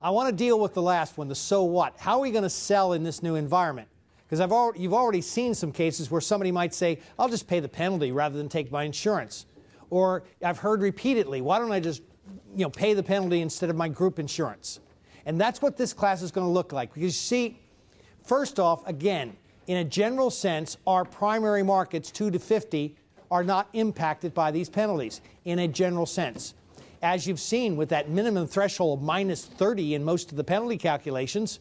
I want to deal with the last one, the so what. How are we going to sell in this new environment? Because you've already seen some cases where somebody might say, I'll just pay the penalty rather than take my insurance. Or I've heard repeatedly, why don't I just pay the penalty instead of my group insurance? And that's what this class is going to look like. Because you see, first off, again, in a general sense, our primary markets, 2 to 50, are not impacted by these penalties in a general sense. As you've seen with that minimum threshold of minus 30 in most of the penalty calculations,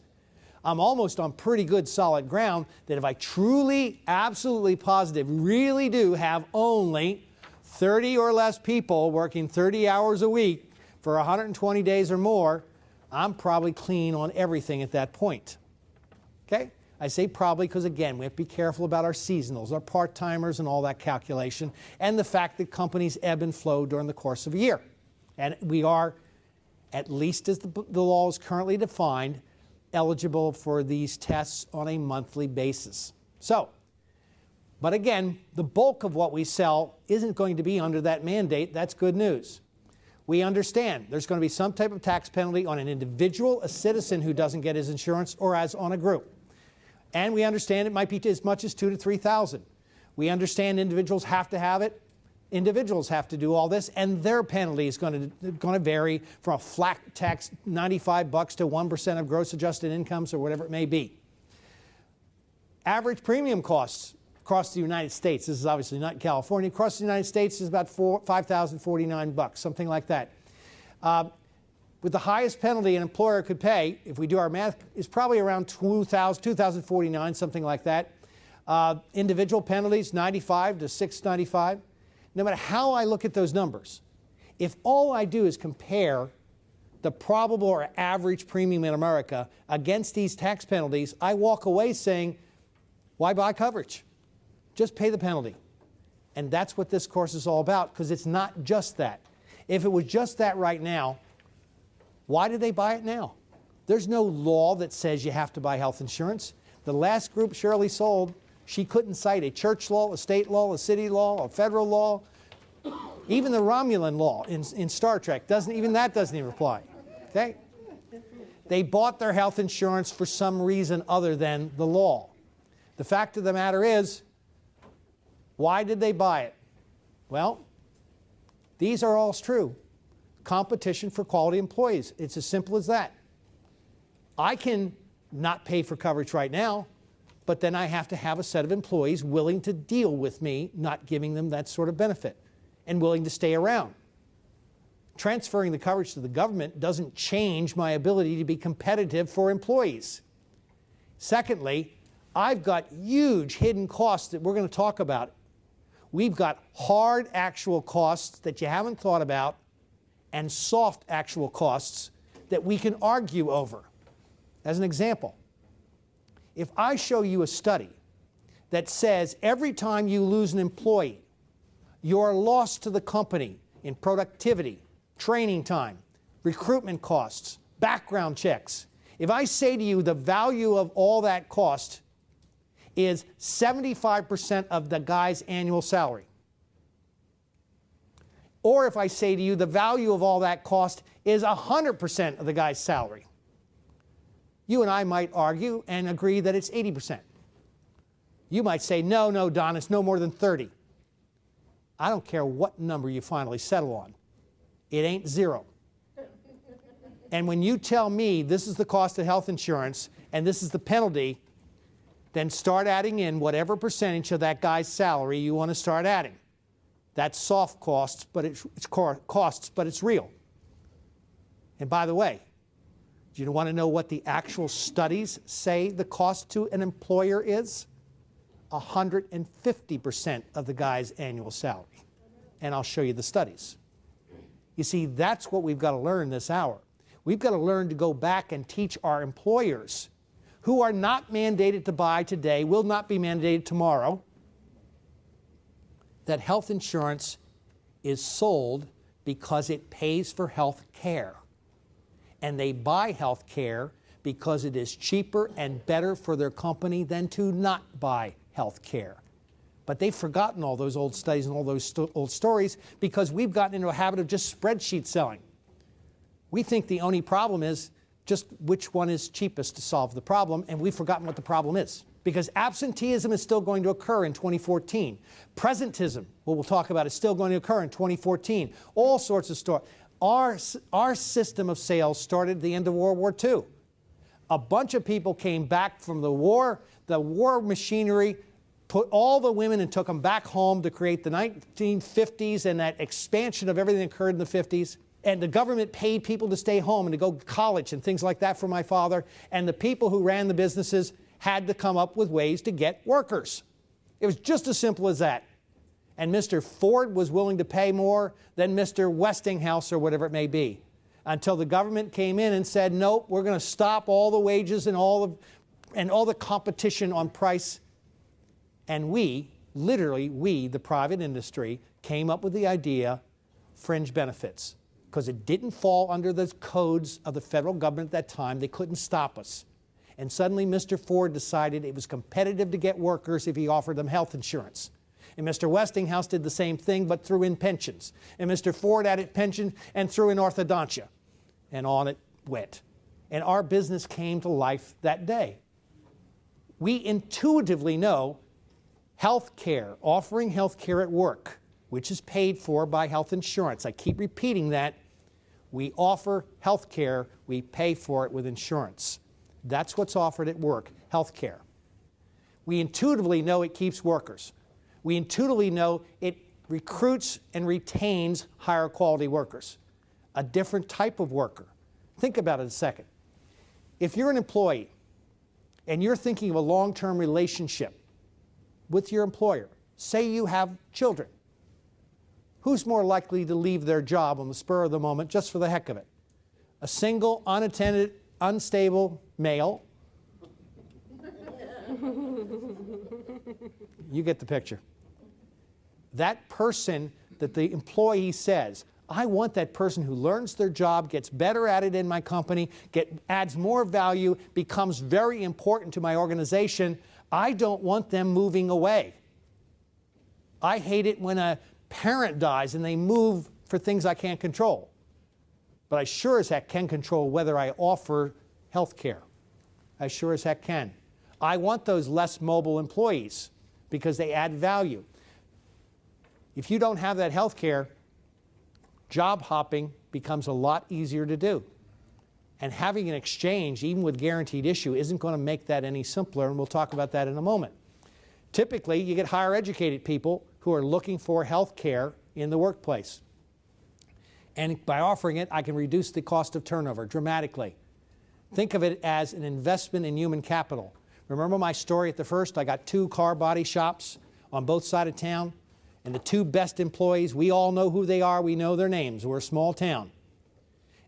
I'm almost on pretty good solid ground that if I truly, absolutely positive, really do have only 30 or less people working 30 hours a week for 120 days or more, I'm probably clean on everything at that point. Okay? I say probably because, again, we have to be careful about our seasonals, our part-timers, and all that calculation, and the fact that companies ebb and flow during the course of a year. And we are, at least as the law is currently defined, eligible for these tests on a monthly basis. So, but again, the bulk of what we sell isn't going to be under that mandate. That's good news. We understand there's going to be some type of tax penalty on an individual, a citizen who doesn't get his insurance, or as on a group. And we understand it might be as much as $2,000 to $3,000. We understand individuals have to have it. Individuals have to do all this, and their penalty is going to vary from a flat tax $95 to 1% of gross adjusted incomes or whatever it may be. Average premium costs across the United States, this is obviously not California, across the United States is about $5,049, something like that. With the highest penalty an employer could pay, if we do our math, is probably around $2,049, something like that. Individual penalties, $95 to $695. No matter how I look at those numbers, if all I do is compare the probable or average premium in America against these tax penalties, I walk away saying, why buy coverage? Just pay the penalty. And that's what this course is all about, because it's not just that. If it was just that right now, why did they buy it now? There's no law that says you have to buy health insurance. The last group Shirley sold, she couldn't cite a church law, a state law, a city law, a federal law. Even the Romulan law in Star Trek, doesn't even apply. Okay? They bought their health insurance for some reason other than the law. The fact of the matter is, why did they buy it? Well, these are all true. Competition for quality employees. It's as simple as that. I can not pay for coverage right now, but then I have to have a set of employees willing to deal with me not giving them that sort of benefit and willing to stay around. Transferring the coverage to the government doesn't change my ability to be competitive for employees. Secondly, I've got huge hidden costs that we're going to talk about. We've got hard actual costs that you haven't thought about and soft actual costs that we can argue over. As an example, if I show you a study that says every time you lose an employee, your loss to the company in productivity, training time, recruitment costs, background checks, if I say to you the value of all that cost is 75% of the guy's annual salary, or if I say to you the value of all that cost is 100% of the guy's salary, you and I might argue and agree that it's 80%. You might say, no, Don, it's no more than 30. I don't care what number you finally settle on. It ain't zero. And when you tell me this is the cost of health insurance and this is the penalty, then start adding in whatever percentage of that guy's salary you want to start adding. That's soft costs, but it's real. And by the way, do you want to know what the actual studies say the cost to an employer is? 150% of the guy's annual salary. And I'll show you the studies. You see, that's what we've got to learn this hour. We've got to learn to go back and teach our employers, who are not mandated to buy today, will not be mandated tomorrow, that health insurance is sold because it pays for health care. And they buy health care because it is cheaper and better for their company than to not buy health care. But they've forgotten all those old studies and all those old stories because we've gotten into a habit of just spreadsheet selling. We think the only problem is just which one is cheapest to solve the problem, and we've forgotten what the problem is. Because absenteeism is still going to occur in 2014. Presentism, what we'll talk about, is still going to occur in 2014. All sorts of stuff. Our system of sales started at the end of World War II. A bunch of people came back from the war machinery, put all the women and took them back home to create the 1950s and that expansion of everything that occurred in the 50s. And the government paid people to stay home and to go to college and things like that for my father. And the people who ran the businesses had to come up with ways to get workers. It was just as simple as that. And Mr. Ford was willing to pay more than Mr. Westinghouse or whatever it may be, until the government came in and said, nope, we're going to stop all the wages and all the competition on price. And we, literally we, the private industry, came up with the idea, fringe benefits, because it didn't fall under the codes of the federal government at that time. They couldn't stop us. And suddenly Mr. Ford decided it was competitive to get workers if he offered them health insurance. And Mr. Westinghouse did the same thing, but threw in pensions. And Mr. Ford added pension and threw in orthodontia. And on it went. And our business came to life that day. We intuitively know health care, offering health care at work, which is paid for by health insurance. I keep repeating that. We offer health care, we pay for it with insurance. That's what's offered at work, health care. We intuitively know it keeps workers. We intuitively know it recruits and retains higher quality workers, a different type of worker. Think about it a second. If you're an employee and you're thinking of a long-term relationship with your employer, say you have children, who's more likely to leave their job on the spur of the moment just for the heck of it? A single, unattended, unstable male. You get the picture. That person that the employee says, I want that person who learns their job, gets better at it in my company, adds more value, becomes very important to my organization. I don't want them moving away. I hate it when a parent dies and they move for things I can't control. But I sure as heck can control whether I offer health care. I sure as heck can. I want those less mobile employees because they add value. If you don't have that health care, job hopping becomes a lot easier to do. And having an exchange, even with guaranteed issue, isn't going to make that any simpler, and we'll talk about that in a moment. Typically, you get higher educated people who are looking for health care in the workplace. And by offering it, I can reduce the cost of turnover dramatically. Think of it as an investment in human capital. Remember my story at the first? I got 2 car body shops on both sides of town, and the 2 best employees, we all know who they are, we know their names, we're a small town.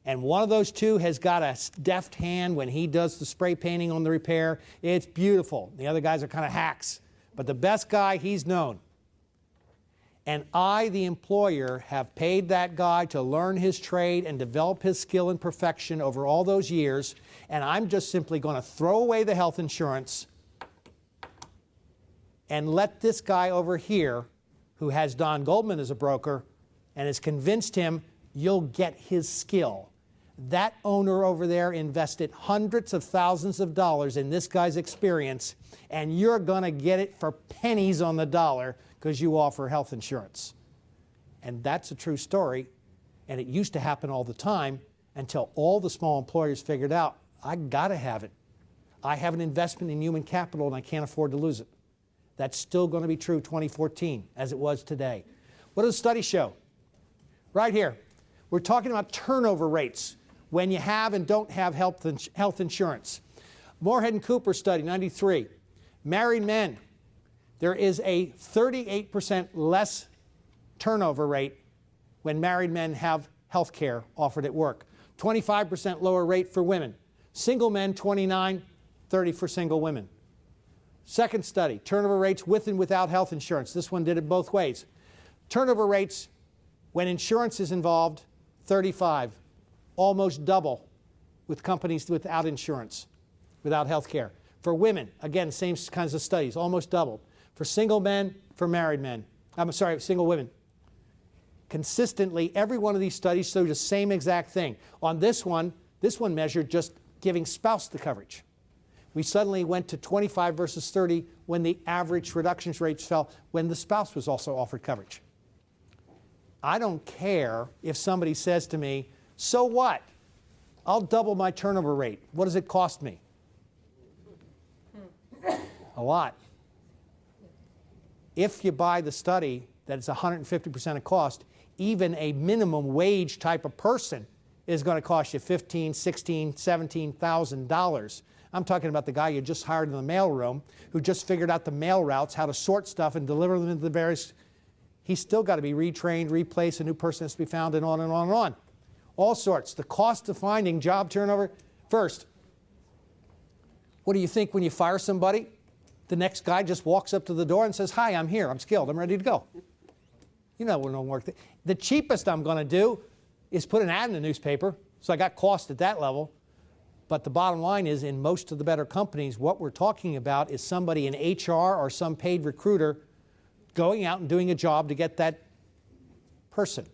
And one of those 2 has got a deft hand when he does the spray painting on the repair. It's beautiful. The other guys are kind of hacks. But the best guy, he's known. And I, the employer, have paid that guy to learn his trade and develop his skill and perfection over all those years, and I'm just simply going to throw away the health insurance and let this guy over here, who has Don Goldmann as a broker, and has convinced him you'll get his skill. That owner over there invested hundreds of thousands of dollars in this guy's experience, and you're going to get it for pennies on the dollar because you offer health insurance. And that's a true story, and it used to happen all the time until all the small employers figured out, I got to have it. I have an investment in human capital and I can't afford to lose it. That's still going to be true 2014 as it was today. What does the study show? Right here, we're talking about turnover rates when you have and don't have health insurance. Moorhead and Cooper study, 93. Married men, there is a 38% less turnover rate when married men have health care offered at work. 25% lower rate for women. Single men, 29, 30 for single women. Second study, turnover rates with and without health insurance. This one did it both ways. Turnover rates when insurance is involved, 35, almost double with companies without insurance, without health care. For women, again, same kinds of studies, almost doubled. For single men, for married men. I'm sorry, single women. Consistently, every one of these studies showed the same exact thing. On this one measured just giving spouse the coverage. We suddenly went to 25 versus 30 when the average reduction rates fell, when the spouse was also offered coverage. I don't care if somebody says to me, so what? I'll double my turnover rate. What does it cost me? A lot. If you buy the study that it's 150% of cost, even a minimum wage type of person is going to cost you $15,000, $16,000, $17,000. I'm talking about the guy you just hired in the mailroom who just figured out the mail routes, how to sort stuff and deliver them into the various. He's still got to be retrained, replaced, a new person has to be found, and on and on and on. All sorts. The cost of finding job turnover. First, what do you think when you fire somebody? The next guy just walks up to the door and says, hi, I'm here, I'm skilled, I'm ready to go. You know it don't work. The cheapest I'm going to do is put an ad in the newspaper, so I got cost at that level. But the bottom line is, in most of the better companies, what we're talking about is somebody in HR or some paid recruiter going out and doing a job to get that person.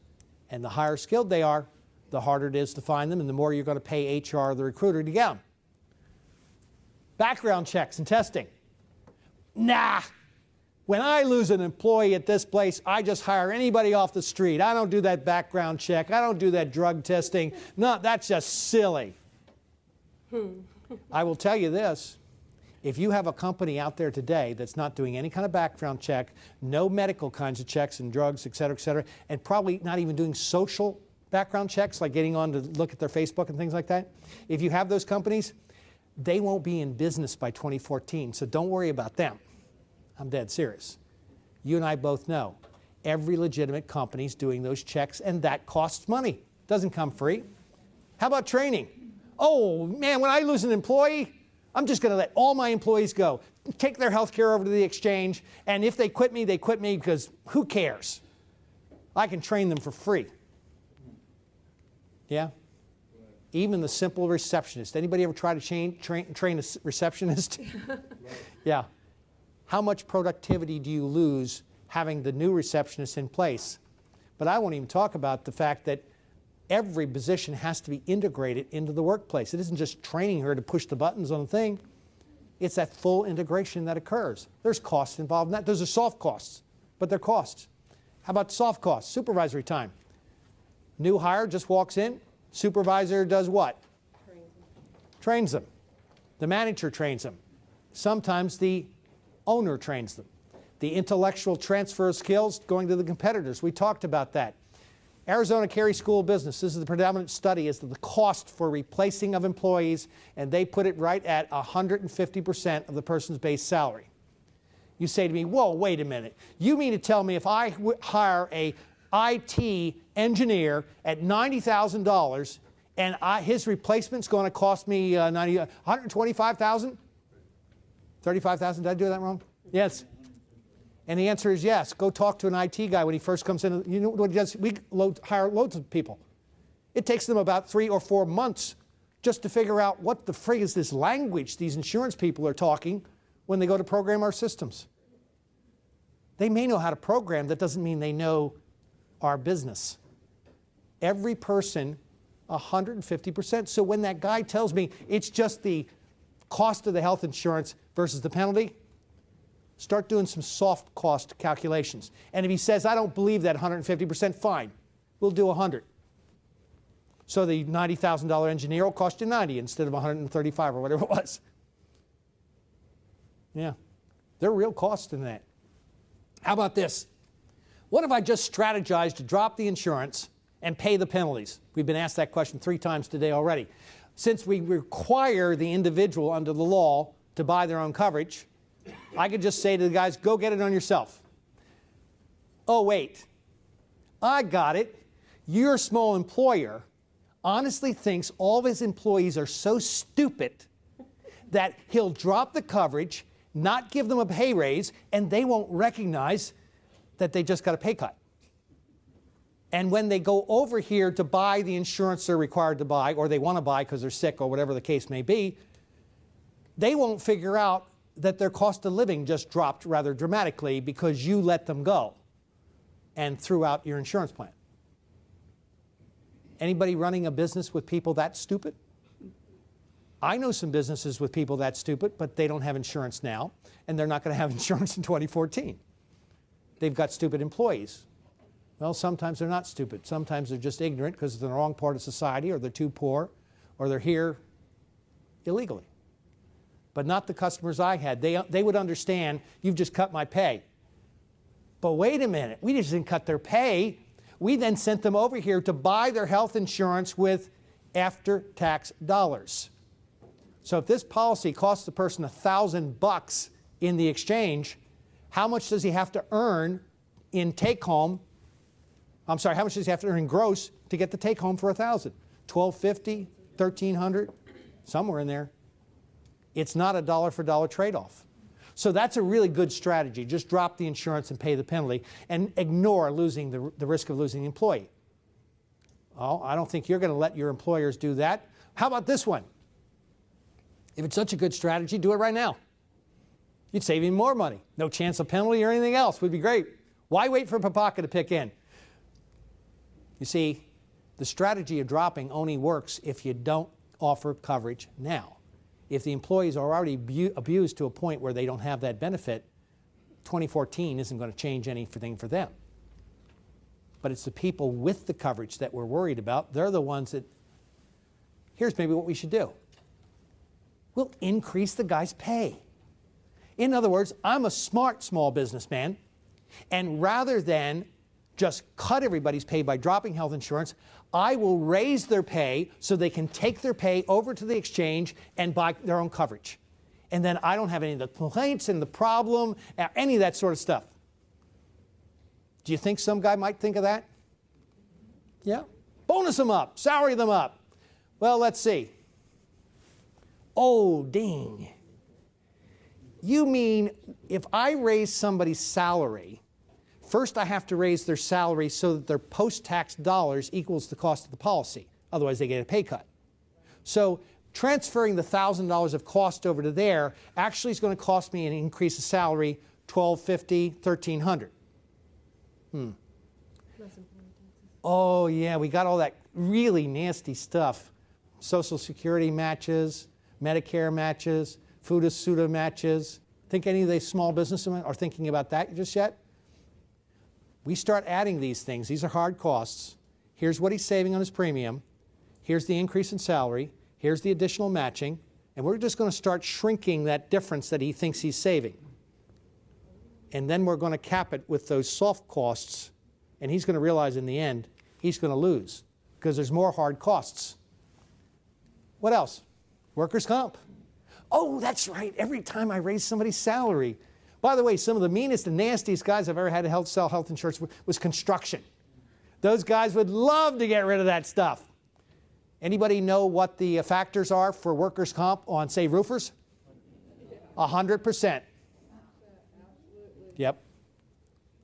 And the higher skilled they are, the harder it is to find them, and the more you're going to pay HR or the recruiter to get them. Background checks and testing. Nah. When I lose an employee at this place, I just hire anybody off the street. I don't do that background check. I don't do that drug testing. No, that's just silly. I will tell you this. If you have a company out there today that's not doing any kind of background check, no medical kinds of checks and drugs, et cetera, and probably not even doing social background checks, like getting on to look at their Facebook and things like that, if you have those companies, they won't be in business by 2014, so don't worry about them. I'm dead serious. You and I both know every legitimate company is doing those checks, and that costs money. Doesn't come free. How about training? Oh, man, when I lose an employee, I'm just going to let all my employees go. Take their health care over to the exchange, and if they quit me because who cares? I can train them for free. Yeah? Even the simple receptionist. Anybody ever try to train a receptionist? Yeah. How much productivity do you lose having the new receptionist in place? But I won't even talk about the fact that every position has to be integrated into the workplace. It isn't just training her to push the buttons on the thing. It's that full integration that occurs. There's costs involved in that. Those are soft costs, but they're costs. How about soft costs? Supervisory time. New hire just walks in. Supervisor does what? Trains them. The manager trains them. Sometimes the owner trains them. The intellectual transfer of skills going to the competitors. We talked about that. Arizona Carey School of Business, this is the predominant study as to the cost for replacing of employees, and they put it right at 150% of the person's base salary. You say to me, whoa, wait a minute. You mean to tell me if I hire a IT engineer at $90,000 and his replacement's going to cost me $125,000? $35,000? Did I do that wrong? Yes. And the answer is yes. Go talk to an IT guy when he first comes in. You know what he does? We hire loads of people. It takes them about 3 or 4 months just to figure out what the frig is this language these insurance people are talking when they go to program our systems. They may know how to program. That doesn't mean they know our business. Every person, 150%. So when that guy tells me it's just the cost of the health insurance versus the penalty, start doing some soft cost calculations. And if he says, I don't believe that 150%, fine. We'll do 100. So the $90,000 engineer will cost you 90 instead of 135 or whatever it was. Yeah. There are real costs in that. How about this? What if I just strategized to drop the insurance and pay the penalties? We've been asked that question 3 times today already. Since we require the individual under the law to buy their own coverage, I could just say to the guys, go get it on yourself. Oh, wait. I got it. Your small employer honestly thinks all of his employees are so stupid that he'll drop the coverage, not give them a pay raise, and they won't recognize that they just got a pay cut. And when they go over here to buy the insurance they're required to buy, or they want to buy because they're sick or whatever the case may be, they won't figure out that their cost of living just dropped rather dramatically because you let them go and threw out your insurance plan. Anybody running a business with people that stupid? I know some businesses with people that stupid, but they don't have insurance now, and they're not going to have insurance in 2014. They've got stupid employees. Well, sometimes they're not stupid. Sometimes they're just ignorant because they're in the wrong part of society, or they're too poor, or they're here illegally. But not the customers I had. They would understand, you've just cut my pay. But wait a minute, we just didn't cut their pay. We then sent them over here to buy their health insurance with after-tax dollars. So if this policy costs the person $1,000 in the exchange, how much does he have to earn in take-home? I'm sorry, how much does he have to earn in gross to get the take-home for $1,000? $1,250, $1,300, somewhere in there. It's not a dollar-for-dollar trade-off. So that's a really good strategy. Just drop the insurance and pay the penalty and ignore losing the risk of losing the employee. Oh, I don't think you're going to let your employers do that. How about this one? If it's such a good strategy, do it right now. You'd save even more money. No chance of penalty or anything else. Would be great. Why wait for PPACA to kick in? You see, the strategy of dropping only works if you don't offer coverage now. If the employees are already abused to a point where they don't have that benefit, 2014 isn't going to change anything for them. But it's the people with the coverage that we're worried about. They're the ones that, here's maybe what we should do. We'll increase the guy's pay. In other words, I'm a smart small businessman, and rather than just cut everybody's pay by dropping health insurance, I will raise their pay so they can take their pay over to the exchange and buy their own coverage. And then I don't have any of the complaints and the problem, any of that sort of stuff. Do you think some guy might think of that? Yeah? Bonus them up, salary them up. Well, let's see. Oh, ding. You mean if I raise somebody's salary, first I have to raise their salary so that their post-tax dollars equals the cost of the policy. Otherwise, they get a pay cut. So transferring the $1,000 of cost over to there actually is going to cost me an increase of salary, $1,250, $1,300. Oh, yeah, we got all that really nasty stuff. Social Security matches, Medicare matches, FUTA-SUTA matches. Think any of these small businessmen are thinking about that just yet? We start adding these things. These are hard costs. Here's what he's saving on his premium. Here's the increase in salary. Here's the additional matching. And we're just going to start shrinking that difference that he thinks he's saving. And then we're going to cap it with those soft costs. And he's going to realize in the end, he's going to lose because there's more hard costs. What else? Workers' comp. Oh, that's right. Every time I raise somebody's salary. By the way, some of the meanest and nastiest guys I've ever had to sell health insurance was construction. Those guys would love to get rid of that stuff. Anybody know what the factors are for workers' comp on, say, roofers? 100%. Yep.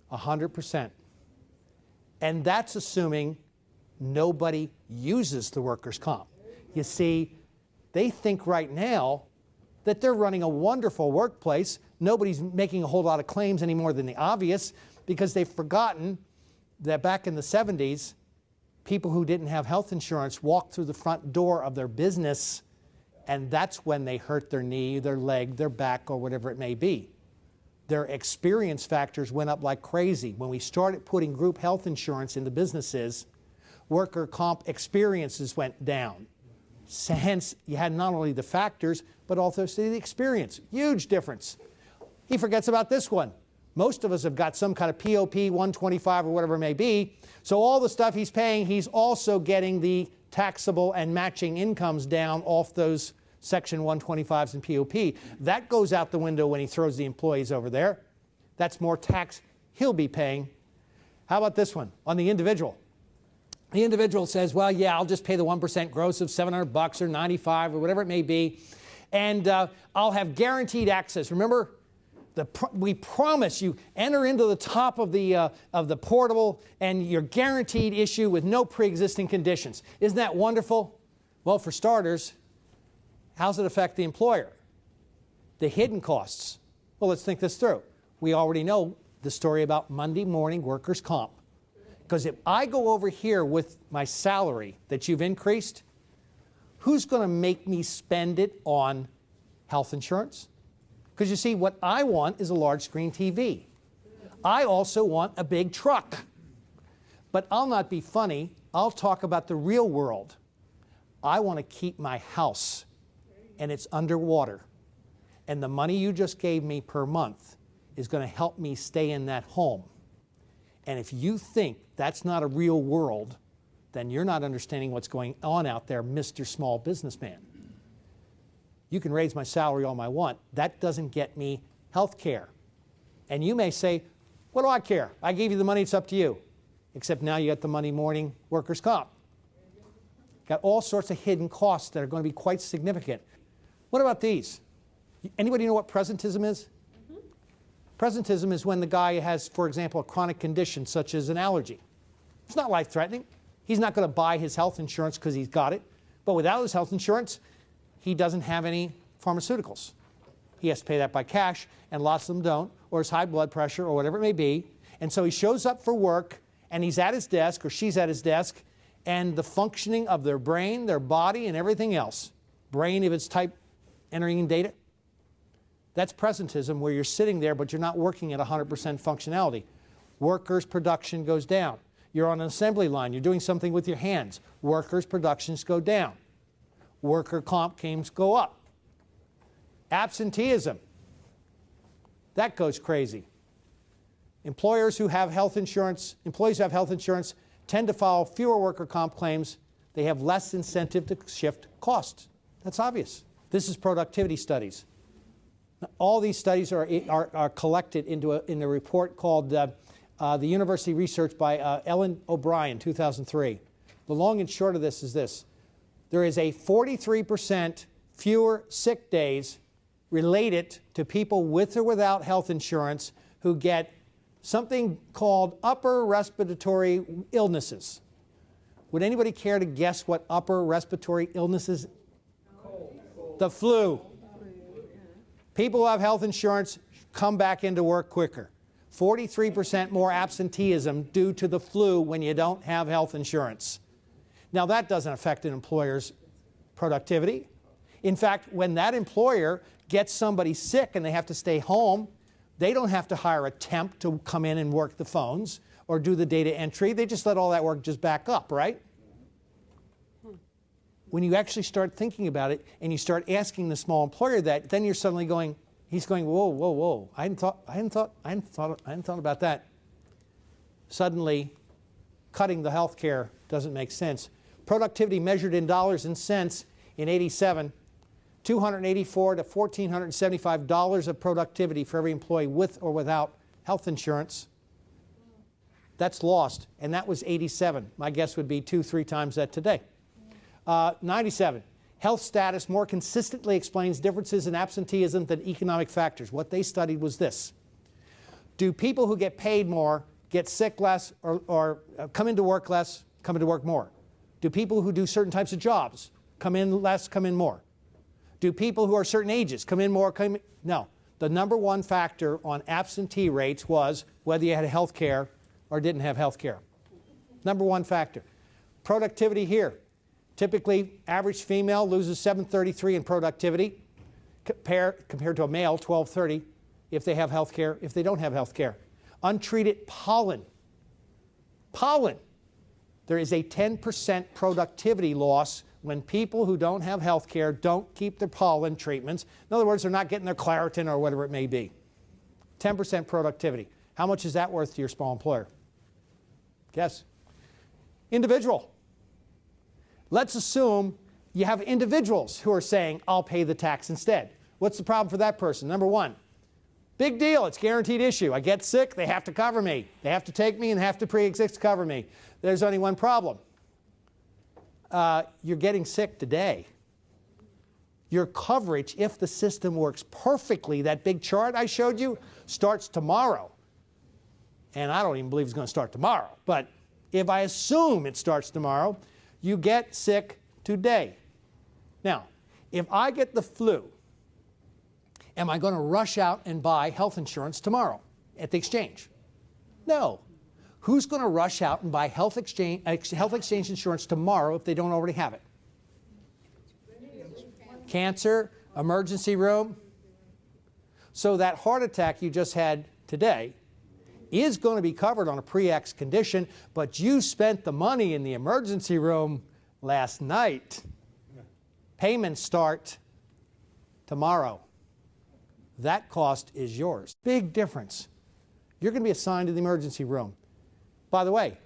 100%. And that's assuming nobody uses the workers' comp. You see, they think right now that they're running a wonderful workplace. Nobody's making a whole lot of claims any more than the obvious because they've forgotten that back in the 70s, people who didn't have health insurance walked through the front door of their business, and that's when they hurt their knee, their leg, their back, or whatever it may be. Their experience factors went up like crazy. When we started putting group health insurance into businesses, worker comp experiences went down. So hence, you had not only the factors, but also the experience. Huge difference. He forgets about this one. Most of us have got some kind of POP 125 or whatever it may be. So all the stuff he's paying, he's also getting the taxable and matching incomes down off those Section 125s and POP. That goes out the window when he throws the employees over there. That's more tax he'll be paying. How about this one on the individual? The individual says, well, yeah, I'll just pay the 1% gross of $700 or 95 or whatever it may be, and I'll have guaranteed access. Remember, we promise you enter into the top of the portable and you're guaranteed issue with no pre-existing conditions. Isn't that wonderful? Well, for starters, how does it affect the employer? The hidden costs. Well, let's think this through. We already know the story about Monday morning workers' comp. Because if I go over here with my salary that you've increased, who's going to make me spend it on health insurance? Because you see, what I want is a large screen TV. I also want a big truck. But I'll not be funny. I'll talk about the real world. I want to keep my house, and it's underwater. And the money you just gave me per month is going to help me stay in that home. And if you think that's not a real world, then you're not understanding what's going on out there, Mr. Small Businessman. You can raise my salary all I want. That doesn't get me health care. And you may say, what do I care? I gave you the money, it's up to you. Except now you got the Monday morning workers' comp. Got all sorts of hidden costs that are going to be quite significant. What about these? Anybody know what presentism is? Presentism is when the guy has, for example, a chronic condition such as an allergy. It's not life-threatening. He's not going to buy his health insurance because he's got it. But without his health insurance, he doesn't have any pharmaceuticals. He has to pay that by cash, and lots of them don't, or his high blood pressure, or whatever it may be. And so he shows up for work, and he's at his desk, or she's at his desk, and the functioning of their brain, their body, and everything else. Brain, if it's type entering in data. That's presentism, where you're sitting there, but you're not working at 100% functionality. Workers' production goes down. You're on an assembly line. You're doing something with your hands. Workers' productions go down. Worker comp claims go up. Absenteeism. That goes crazy. Employers who have health insurance, employees who have health insurance tend to file fewer worker comp claims. They have less incentive to shift costs. That's obvious. This is productivity studies. Now, all these studies are collected in a report called the University Research by Ellen O'Brien, 2003. The long and short of this is this. There is a 43% fewer sick days related to people with or without health insurance who get something called upper respiratory illnesses. Would anybody care to guess what upper respiratory illnesses? The flu. People who have health insurance come back into work quicker. 43% more absenteeism due to the flu when you don't have health insurance. Now, that doesn't affect an employer's productivity. In fact, when that employer gets somebody sick and they have to stay home, they don't have to hire a temp to come in and work the phones or do the data entry. They just let all that work just back up, right? When you actually start thinking about it and you start asking the small employer that, then you're suddenly going, he's going, whoa, whoa, whoa, I hadn't thought about that. Suddenly, cutting the health care doesn't make sense. Productivity measured in dollars and cents in '87, $284 to $1,475 of productivity for every employee with or without health insurance. That's lost, and that was '87. My guess would be 2-3 times that today. '97, health status more consistently explains differences in absenteeism than economic factors. What they studied was this. Do people who get paid more get sick less or come into work less, come into work more? Do people who do certain types of jobs come in less, come in more? Do people who are certain ages come in more, come in? No. The number one factor on absentee rates was whether you had health care or didn't have health care. Number one factor. Productivity here. Typically, average female loses 733 in productivity compared to a male, 1230, if they have health care, if they don't have health care. Untreated pollen. Pollen. There is a 10% productivity loss when people who don't have health care don't keep their pollen treatments. In other words, they're not getting their Claritin or whatever it may be. 10% productivity. How much is that worth to your small employer? Guess. Individual. Let's assume you have individuals who are saying, I'll pay the tax instead. What's the problem for that person? Number one, big deal. It's guaranteed issue. I get sick, they have to cover me. They have to take me and have to pre-exist to cover me. There's only one problem. You're getting sick today. Your coverage, if the system works perfectly, that big chart I showed you, starts tomorrow. And I don't even believe it's going to start tomorrow. But if I assume it starts tomorrow, you get sick today. Now, if I get the flu, am I going to rush out and buy health insurance tomorrow at the exchange? No. Who's going to rush out and buy health exchange insurance tomorrow if they don't already have it? cancer, emergency room. So that heart attack you just had today is going to be covered on a pre-X condition, but you spent the money in the emergency room last night. Payments start tomorrow. That cost is yours. Big difference. You're going to be assigned to the emergency room. By the way,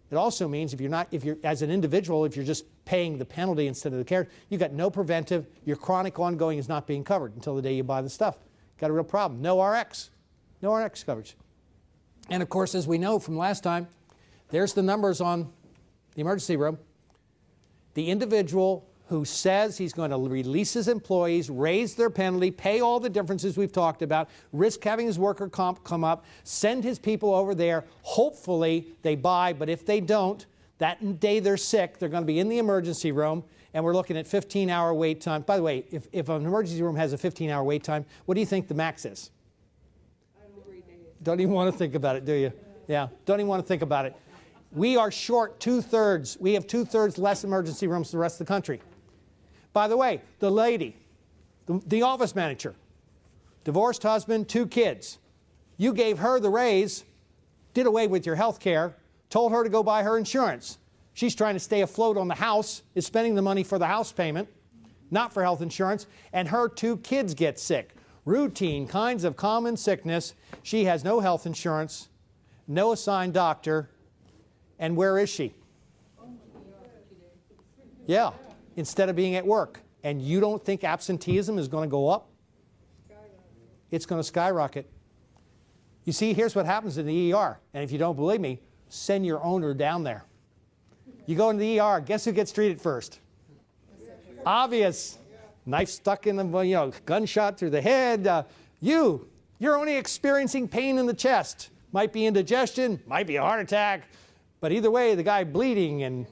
it also means if you're as an individual, if you're just paying the penalty instead of the care, you've got no preventive, your chronic ongoing is not being covered until the day you buy the stuff. Got a real problem. No RX. No RX coverage. And of course, as we know from last time, there's the numbers on the emergency room. The individual who says he's going to release his employees, raise their penalty, pay all the differences we've talked about, risk having his worker comp come up, send his people over there, hopefully they buy, but if they don't, that day they're sick, they're going to be in the emergency room, and we're looking at 15-hour wait time. By the way, if an emergency room has a 15-hour wait time, what do you think the max is? Don't even want to think about it, do you? Yeah, don't even want to think about it. We are short 2/3. We have 2/3 less emergency rooms than the rest of the country. By the way, the lady, the office manager, divorced husband, 2 kids. You gave her the raise, did away with your health care, told her to go buy her insurance. She's trying to stay afloat on the house, is spending the money for the house payment, not for health insurance, and her 2 kids get sick. Routine kinds of common sickness. She has no health insurance, no assigned doctor, and where is she? Yeah. Instead of being at work. And you don't think absenteeism is going to go up? It's going to skyrocket. You see, here's what happens in the ER. And if you don't believe me, send your owner down there. You go into the ER, guess who gets treated first? Obvious. Knife stuck in the, gunshot through the head. You're only experiencing pain in the chest. Might be indigestion, might be a heart attack. But either way, the guy bleeding and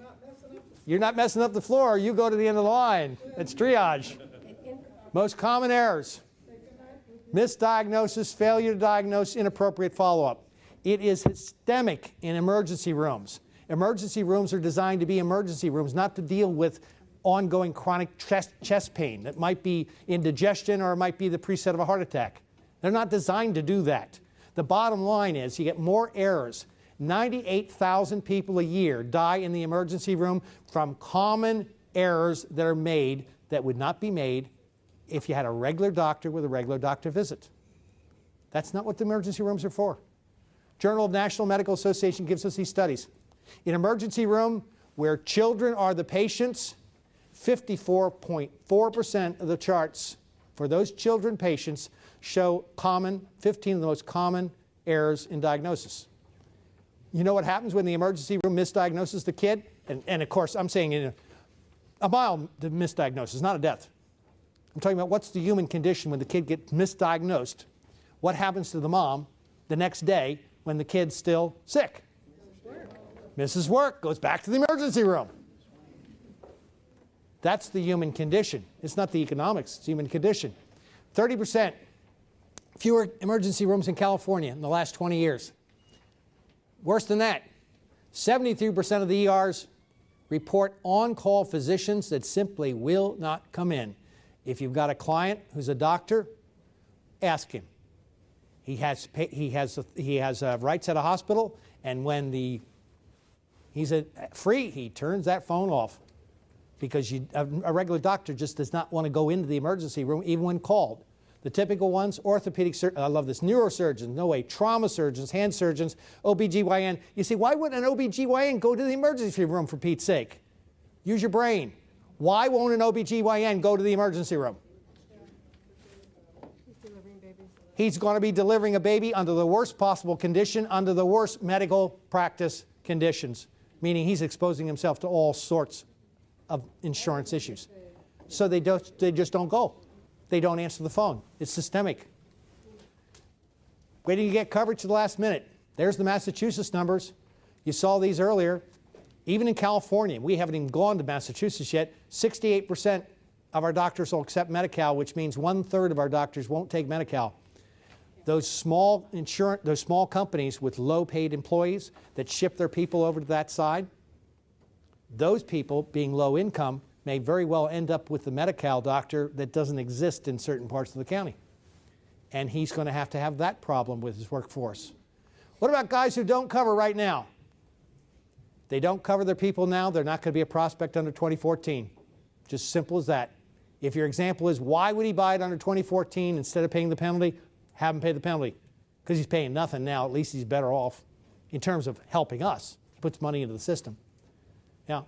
you're not messing up the floor, you go to the end of the line. It's triage. Most common errors. Misdiagnosis, failure to diagnose, inappropriate follow-up. It is systemic in emergency rooms. Emergency rooms are designed to be emergency rooms, not to deal with ongoing chronic chest pain. That might be indigestion or it might be the preset of a heart attack. They're not designed to do that. The bottom line is you get more errors. 98,000 people a year die in the emergency room from common errors that are made that would not be made if you had a regular doctor with a regular doctor visit. That's not what the emergency rooms are for. Journal of National Medical Association gives us these studies. In emergency room where children are the patients, 54.4% of the charts for those children patients show 15 of the most common errors in diagnosis. You know what happens when the emergency room misdiagnoses the kid? And of course, I'm saying a mild misdiagnosis, not a death. I'm talking about what's the human condition when the kid gets misdiagnosed. What happens to the mom the next day when the kid's still sick? Misses work, goes back to the emergency room. That's the human condition. It's not the economics, it's the human condition. 30% fewer emergency rooms in California in the last 20 years. Worse than that, 73% of the ERs report on-call physicians that simply will not come in. If you've got a client who's a doctor, ask him. He has rights at a hospital, and when he's free, he turns that phone off because a regular doctor just does not want to go into the emergency room even when called. The typical ones, orthopedic surgeons, I love this, neurosurgeons, no way, trauma surgeons, hand surgeons, OBGYN. You see, why wouldn't an OBGYN go to the emergency room for Pete's sake? Use your brain. Why won't an OBGYN go to the emergency room? He's going to be delivering a baby under the worst possible condition, under the worst medical practice conditions, meaning he's exposing himself to all sorts of insurance issues. So they just don't go. They don't answer the phone. It's systemic. Waiting to get coverage to the last minute. There's the Massachusetts numbers. You saw these earlier. Even in California, we haven't even gone to Massachusetts yet, 68% of our doctors will accept Medi-Cal, which means 1/3 of our doctors won't take Medi-Cal. Those small companies with low-paid employees that ship their people over to that side, those people, being low income, may very well end up with the Medi-Cal doctor that doesn't exist in certain parts of the county. And he's going to have that problem with his workforce. What about guys who don't cover right now? They don't cover their people now, they're not going to be a prospect under 2014. Just simple as that. If your example is, why would he buy it under 2014 instead of paying the penalty? Have him pay the penalty. Because he's paying nothing now, at least he's better off in terms of helping us. He puts money into the system. Now,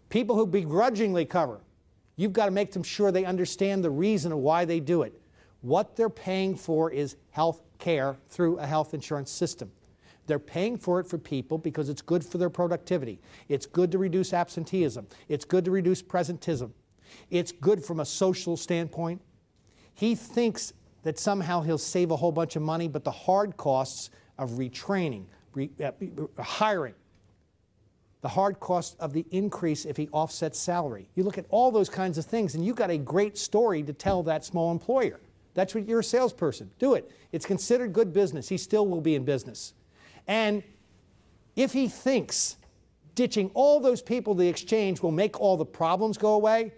people who begrudgingly cover, you've got to make them sure they understand the reason of why they do it. What they're paying for is health care through a health insurance system. They're paying for it for people because it's good for their productivity. It's good to reduce absenteeism. It's good to reduce presentism. It's good from a social standpoint. He thinks that somehow he'll save a whole bunch of money, but the hard costs of retraining, hiring, the hard cost of the increase if he offsets salary. You look at all those kinds of things, and you've got a great story to tell that small employer. That's what you're a salesperson. Do it. It's considered good business. He still will be in business. And if he thinks ditching all those people to the exchange will make all the problems go away,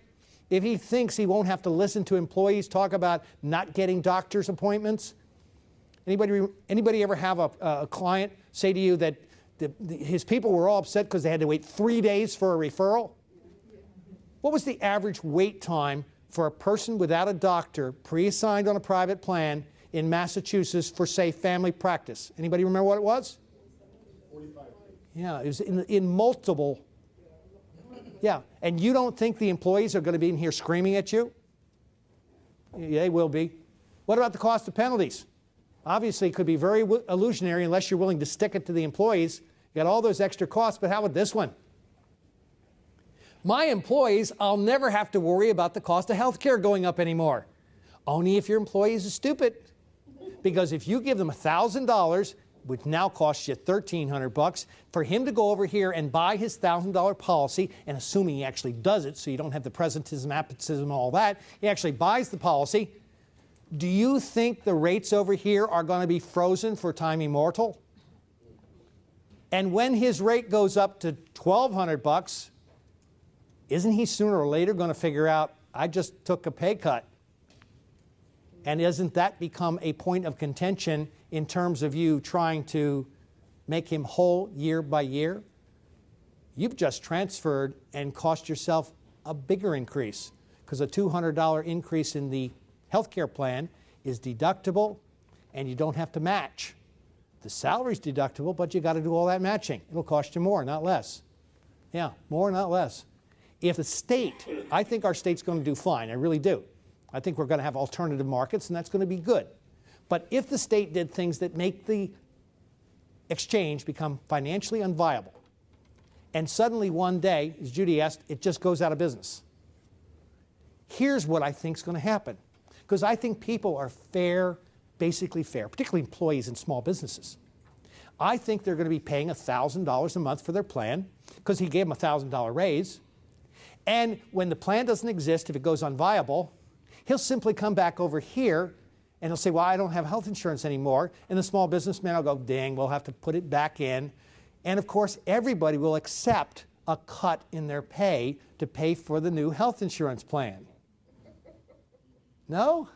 if he thinks he won't have to listen to employees talk about not getting doctor's appointments, anybody ever have a client say to you that his people were all upset because they had to wait 3 days for a referral? What was the average wait time for a person without a doctor pre-assigned on a private plan in Massachusetts for, say, family practice? Anybody remember what it was? 45. Yeah, it was in multiple. Yeah, and you don't think the employees are going to be in here screaming at you? Yeah, they will be. What about the cost of penalties? Obviously, it could be very illusionary unless you're willing to stick it to the employees. You got all those extra costs, but how about this one? My employees, I'll never have to worry about the cost of health care going up anymore. Only if your employees are stupid. Because if you give them $1,000, which now costs you $1,300, for him to go over here and buy his $1,000 policy, and assuming he actually does it, so you don't have the presentism, apatism, all that, he actually buys the policy. Do you think the rates over here are going to be frozen for time immortal? And when his rate goes up to $1,200, isn't he sooner or later going to figure out, I just took a pay cut? And doesn't that become a point of contention in terms of you trying to make him whole year by year? You've just transferred and cost yourself a bigger increase, because a $200 increase in the health care plan is deductible and you don't have to match. The salary's deductible, but you got to do all that matching. It'll cost you more, not less. Yeah, more, not less. If the state, I think our state's going to do fine, I really do. I think we're going to have alternative markets, and that's going to be good. But if the state did things that make the exchange become financially unviable, and suddenly one day, as Judy asked, it just goes out of business, here's what I think is going to happen. Because I think people are fair, basically fair, particularly employees in small businesses. I think they're going to be paying $1,000 a month for their plan because he gave them a $1,000 raise. And when the plan doesn't exist, if it goes unviable, he'll simply come back over here and he'll say, well, I don't have health insurance anymore. And the small businessman will go, dang, we'll have to put it back in. And of course, everybody will accept a cut in their pay to pay for the new health insurance plan. No?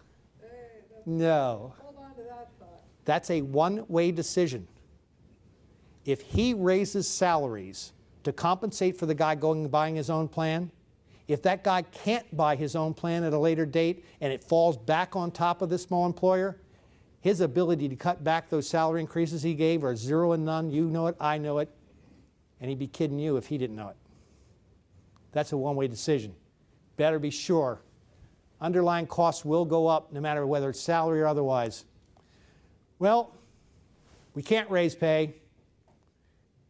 No. Hold on to that thought. That's a one-way decision. If he raises salaries to compensate for the guy going and buying his own plan, if that guy can't buy his own plan at a later date and it falls back on top of this small employer, his ability to cut back those salary increases he gave are zero and none. You know it, I know it, and he'd be kidding you if he didn't know it. That's a one-way decision. Better be sure. Underlying costs will go up no matter whether it's salary or otherwise. Well, we can't raise pay.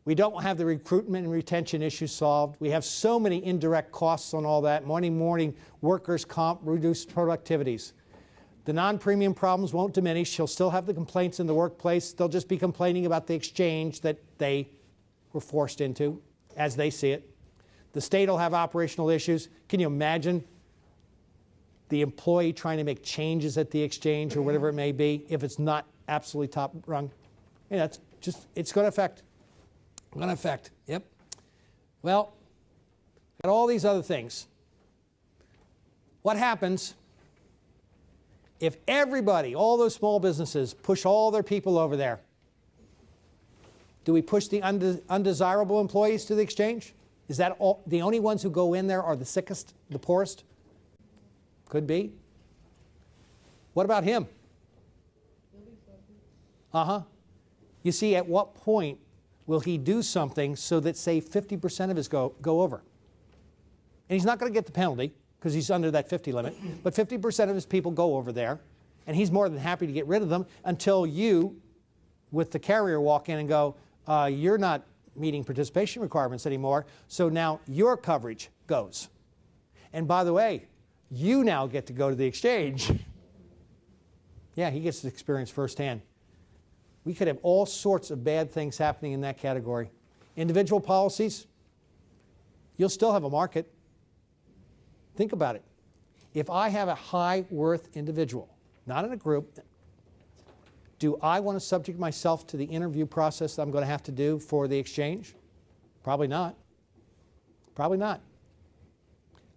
We don't have the recruitment and retention issues solved. We have so many indirect costs on all that. Morning workers' comp, reduced productivities. The non-premium problems won't diminish. He'll still have the complaints in the workplace. They'll just be complaining about the exchange that they were forced into, as they see it. The state will have operational issues. Can you imagine the employee trying to make changes at the exchange or whatever it may be if it's not absolutely top rung? Yeah, it's just, it's going to affect. Yep. Well, got all these other things. What happens if everybody, all those small businesses, push all their people over there? Do we push the undesirable employees to the exchange? Is that all, the only ones who go in there are the sickest, the poorest? Could be. What about him? You see, at what point will he do something so that, say, 50% of his go over? And he's not going to get the penalty because he's under that 50 limit, but 50% of his people go over there, and he's more than happy to get rid of them until you, with the carrier, walk in and go, you're not meeting participation requirements anymore, so now your coverage goes. And by the way, you now get to go to the exchange. Yeah, he gets to experience firsthand. We could have all sorts of bad things happening in that category. Individual policies, you'll still have a market. Think about it. If I have a high-worth individual, not in a group, do I want to subject myself to the interview process that I'm going to have to do for the exchange? Probably not. Probably not.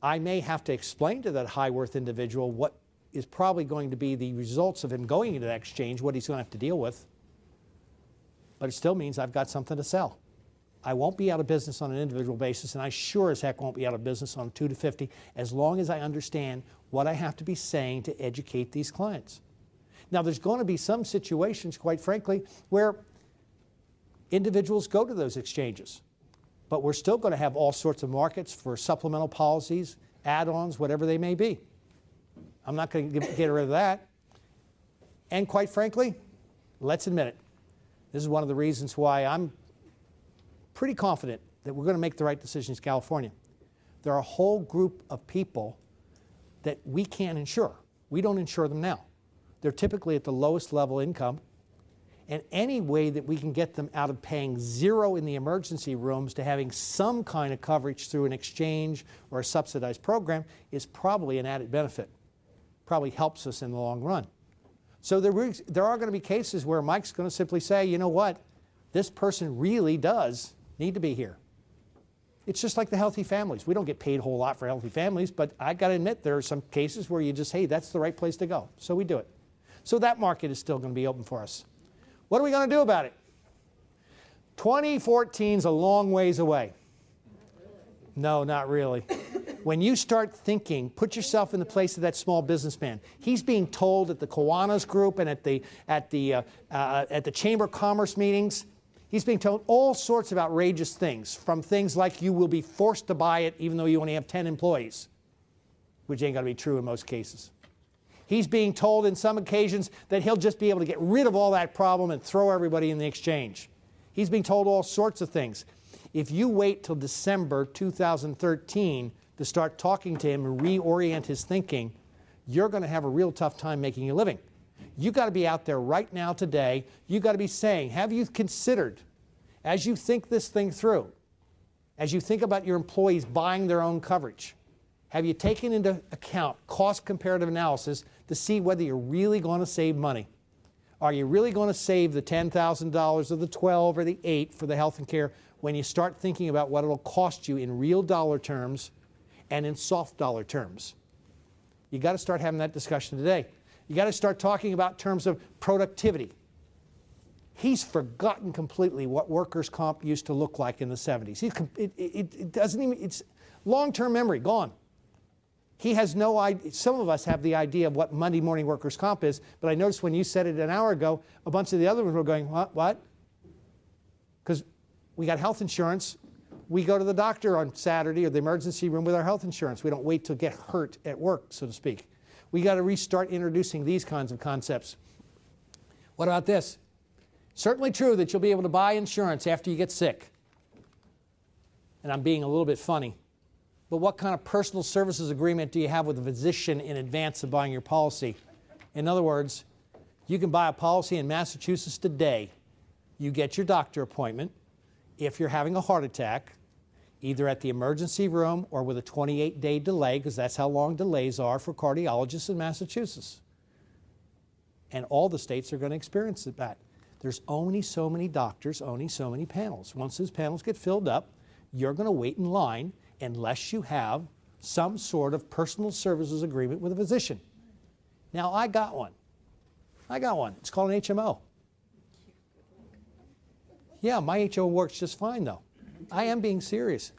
I may have to explain to that high-worth individual what is probably going to be the results of him going into that exchange, what he's going to have to deal with. But it still means I've got something to sell. I won't be out of business on an individual basis, and I sure as heck won't be out of business on 2 to 50 as long as I understand what I have to be saying to educate these clients. Now, there's going to be some situations, quite frankly, where individuals go to those exchanges. But we're still going to have all sorts of markets for supplemental policies, add-ons, whatever they may be. I'm not going to get rid of that. And quite frankly, let's admit it, this is one of the reasons why I'm pretty confident that we're going to make the right decisions in California. There are a whole group of people that we can't insure. We don't insure them now. They're typically at the lowest level income. And any way that we can get them out of paying zero in the emergency rooms to having some kind of coverage through an exchange or a subsidized program is probably an added benefit. Probably helps us in the long run. So there are going to be cases where Mike's going to simply say, you know what, this person really does need to be here. It's just like the healthy families. We don't get paid a whole lot for healthy families, but I got to admit there are some cases where you just, hey, that's the right place to go. So we do it. So that market is still going to be open for us. What are we going to do about it? 2014 is a long ways away. No, not really. When you start thinking, put yourself in the place of that small businessman. He's being told at the Kiwanis group and at the Chamber of Commerce meetings, he's being told all sorts of outrageous things, from things like you will be forced to buy it even though you only have 10 employees, which ain't going to be true in most cases. He's being told in some occasions that he'll just be able to get rid of all that problem and throw everybody in the exchange. He's being told all sorts of things. If you wait till December 2013 to start talking to him and reorient his thinking, you're going to have a real tough time making a living. You've got to be out there right now today. You've got to be saying, have you considered, as you think this thing through, as you think about your employees buying their own coverage, have you taken into account cost comparative analysis to see whether you're really going to save money? Are you really going to save the $10,000 or the 12 or the 8 for the health and care when you start thinking about what it'll cost you in real dollar terms and in soft dollar terms? You got to start having that discussion today. You got to start talking about terms of productivity. He's forgotten completely what workers' comp used to look like in the 70s. It doesn't even, it's long-term memory, gone. He has no idea. Some of us have the idea of what Monday morning workers' comp is, but I noticed when you said it an hour ago, a bunch of the other ones were going, what? Because we got health insurance. We go to the doctor on Saturday or the emergency room with our health insurance. We don't wait to get hurt at work, so to speak. We got to restart introducing these kinds of concepts. What about this? Certainly true that you'll be able to buy insurance after you get sick. And I'm being a little bit funny. But what kind of personal services agreement do you have with a physician in advance of buying your policy? In other words, you can buy a policy in Massachusetts today. You get your doctor appointment. If you're having a heart attack, either at the emergency room or with a 28-day delay, because that's how long delays are for cardiologists in Massachusetts. And all the states are going to experience that. There's only so many doctors, only so many panels. Once those panels get filled up, you're going to wait in line unless you have some sort of personal services agreement with a physician. Now, I got one. It's called an HMO. Yeah, my HMO works just fine, though. I am being serious.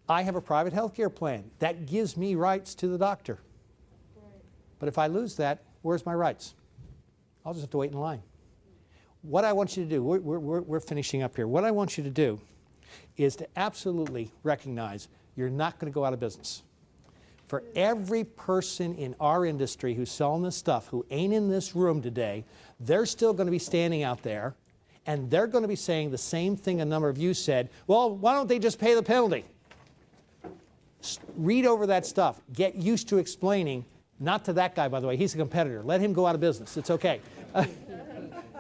I have a private health care plan. That gives me rights to the doctor. But if I lose that, where's my rights? I'll just have to wait in line. What I want you to do, we're finishing up here. What I want you to do is to absolutely recognize you're not going to go out of business. For every person in our industry who's selling this stuff, who ain't in this room today, they're still going to be standing out there, and they're going to be saying the same thing a number of you said. Well, why don't they just pay the penalty? Read over that stuff. Get used to explaining, not to that guy, by the way. He's a competitor. Let him go out of business. It's okay.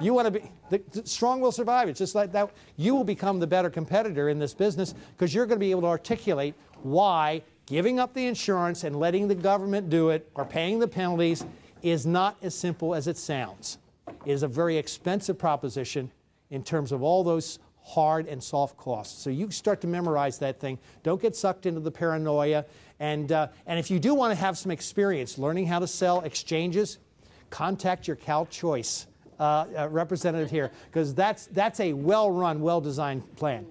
You want to be, the strong will survive. It's just like that. You will become the better competitor in this business because you're going to be able to articulate why giving up the insurance and letting the government do it or paying the penalties is not as simple as it sounds. It is a very expensive proposition in terms of all those hard and soft costs. So you start to memorize that thing. Don't get sucked into the paranoia. And if you do want to have some experience learning how to sell exchanges, contact your Cal Choice representative here, because that's a well-run, well-designed plan.